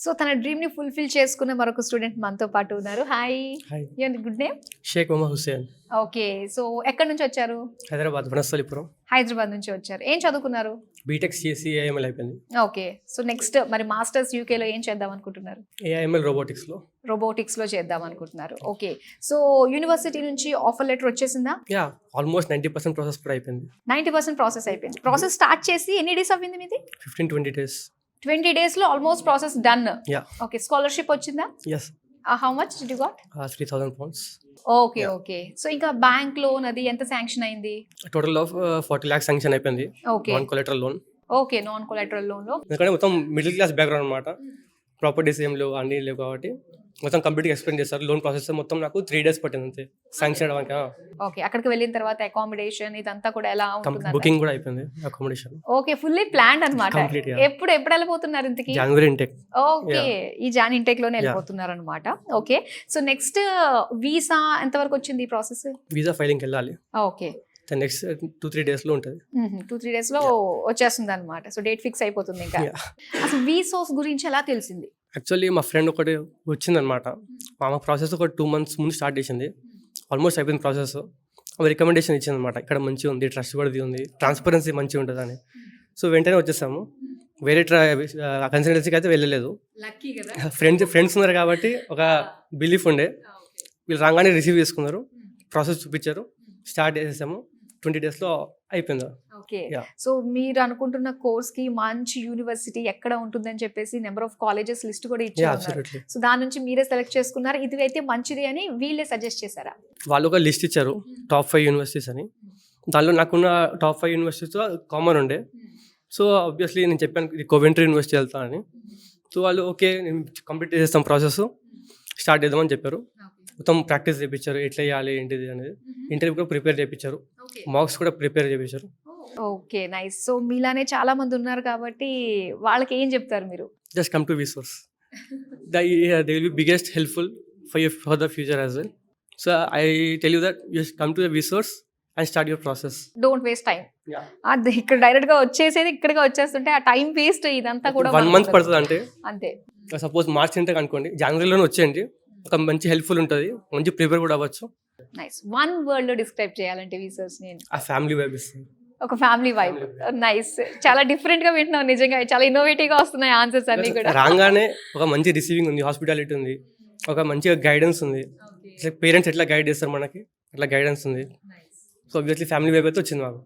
So తన డ్రీమ్‌ని fulfil చేసుకున్న మరొక స్టూడెంట్ మనతో పాటు ఉన్నారు. Hi! Hi your good name? Shaik Mohammed Hussain okay. So ఎక్కడి నుంచి వచ్చారు? హైదరాబాద్ వనస్థలిపురం హైదరాబాద్ నుంచి వచ్చారు. ఏం చదువుకున్నారు? బీటెక్ సిఎస్సి ఏఐఎంఎల్ అయిపోయింది. ఓకే. సో నెక్స్ట్ మరి మాస్టర్స్ యూకేలో ఏం చేద్దాం అనుకుంటున్నారు? ఏఐఎంఎల్ రోబోటిక్స్లో. రోబోటిక్స్‌లో చేద్దాం అనుకుంటున్నారు. ఓకే. సో యూనివర్సిటీ నుంచి ఆఫర్ లెటర్ వచ్చేసిందా? యా ఆల్మోస్ట్ 90% ప్రాసెస్ కూడా అయిపోయింది. 90% ప్రాసెస్ అయిపోయింది. ప్రాసెస్ స్టార్ట్ చేసి ఎన్ని డేస్ అవ్వింది మీది? 15-20 డేస్. 20 డేస్‌లో almost process done. Yeah okay. Scholarship వచ్చిందా? Yes how much did you got? 3,000 pounds. Okay. Okay. So ఇంకా బ్యాంక్ లోన్ అది ఎంత శాంక్షన్ అయింది? టోటల్ ఆఫ్ 40 lakhs శాంక్షన్ అయిపోయింది. Okay. Non collateral loan. Okay. Non collateral loan లో ఎందుకంటే మొత్తం middle class background అనమాట. ప్రాపర్టీస్ ఏం లేవు, అన్నీ లేవు కాబట్టి మొత్తం కంప్లీట్గా ఎక్స్ప్లెయిన్ చేస్తారు. లోన్ ప్రాసెస్ మొత్తం నాకు 3 days పట్టింది అంతే శాంక్షన్ అవ్వడానికి. ఓకే. అక్కడికి వెళ్ళిన తర్వాత అకామిడేషన్ ఇదంతా కూడా ఎలా ఉంటుంది? బుకింగ్ కూడా అయిపోయింది, అకామిడేషన్ ఓకే. ఫుల్లీ ప్లాన్డ్ అన్నమాట. Complete, yeah. ఎప్పుడు వెళ్ళిపోతున్నారు ఇంతకి? జనవరి ఇంటెక్. ఓకే. ఈ జాన్ ఇంటెక్ లోనే వెళ్ళిపోతున్నారు అనమాట. ఓకే. సో నెక్స్ట్ వీసా ఎంత వరకు వచ్చింది ఈ ప్రాసెస్? వీసా ఫైలింగ్కి వెళ్ళాలి. ఓకే. నెక్స్ట్ 2-3 డేస్లో ఉంటుంది. 2-3 డేస్ లో వచ్చేస్తుంది అనమాట. సో డేట్ ఫిక్స్ అయిపోతుంది ఇంకా. Yeah. అసలు వీసోస్ గురించి ఎలా తెలిసింది? యాక్చువల్లీ మా ఫ్రెండ్ ఒకటి వచ్చిందనమాట. ఆమె ప్రాసెస్ ఒక 2 months ముందు స్టార్ట్ చేసింది. ఆల్మోస్ట్ అయిపోయింది ప్రాసెస్. ఆమె రికమెండేషన్ ఇచ్చిందనమాట, ఇక్కడ మంచిగా ఉంది, ట్రస్ట్ కూడా ఉంది, ట్రాన్స్పరెన్సీ మంచిగా ఉంటుంది అని. సో వెంటనే వచ్చేసాము. వేరే కన్సల్టెన్సీకి అయితే వెళ్ళలేదు. లక్కీ కదా. ఫ్రెండ్స్ ఉన్నారు కాబట్టి ఒక బిలీఫ్ ఉండే. వీళ్ళు రాగానే రిసీవ్ చేసుకున్నారు, ప్రాసెస్ చూపించారు, స్టార్ట్ చేసేసాము. 20 daysలో అయిపోయింది. ఓకే. Yeah. సో మీరు అనుకుంటున్న కోర్స్ కి మంచి యూనివర్సిటీ ఎక్కడ ఉంటుందని చెప్పేసి నెంబర్ ఆఫ్ కాలేజెస్ లిస్ట్ కూడా యా ఇచ్చారు. అబ్సల్యూట్లీ. సో దాని నుంచి మీరే సెలెక్ట్ చేసుకున్నారు, ఇది అయితే మంచిది అని వీళ్ళే సజెస్ట్ చేశారా? వాళ్ళు ఒక లిస్ట్ ఇచ్చారు, టాప్ 5 యూనివర్సిటీస్ అని. దానిలో నాకున్న టాప్ 5 యూనివర్సిటీస్తో కామన్ ఉండే. సో ఆబ్వియస్లీ నేను చెప్పాను ఇది కోవెంట్రీ యూనివర్సిటీ వెళ్తానని. సో వాళ్ళు ఓకే నేను కంప్లీట్ చేసేస్తాం ప్రాసెస్, స్టార్ట్ చేద్దామని చెప్పారు. మొత్తం ప్రాక్టీస్ చేయించారు, ఎట్లా చేయాలి ఏంటిది అనేది. ఇంటర్వ్యూ కూడా ప్రిపేర్ చేయించారు, మార్క్స్ కూడా ప్రిపేర్ చేయించారు. ఓకే. నైస్. సో మీలానే చాలా మంది ఉన్నారు కాబట్టి వాళ్ళకి ఏం చెప్తారు మీరు? Just come to Vsource. They will be biggest helpful for the future as well. So I tell you that just come to the Vsource and start your process. Don't waste time. అది ఇక్కడ direct గా వచ్చేసేది ఇక్కడికి వచ్చేస్తుంటే ఆ time waste ఇదంతా కూడా 1 month పడుతుంది అంటే. అంతే. సపోజ్ మార్చ్ ఇంటెక్ అనుకోండి, జనవరిలోనే వచ్చేయండి, ఒక మంచి హెల్ప్ఫుల్ ఉంటుంది, మంచి ప్రిపేర్ కూడా అవ్వచ్చు. నైస్. వన్ వర్డ్ లో డిస్క్రైబ్ చేయాలంటే విసర్స్ నేను ఆ ఫ్యామిలీ వైబ్ ఇస్తుంది. ఒక ఫ్యామిలీ వైబ్. నైస్. చాలా డిఫరెంట్ గా వింటున్నాం, నిజంగా చాలా ఇన్నోవేటివ్ గా వస్తున్నాయి ఆన్సర్స్ అన్ని కూడా. రాగానే ఒక మంచి రిసీవింగ్ ఉంది, హాస్పిటాలిటీ ఉంది, ఒక మంచిగా గైడెన్స్ ఉంది. పేరెంట్స్ ఎట్లా గైడ్ చేస్తారు మనకి, అట్లా గైడెన్స్ ఉంది. సో ఆబ్వియస్లీ ఫ్యామిలీ వైబ్ అయితే వచ్చింది మాకు.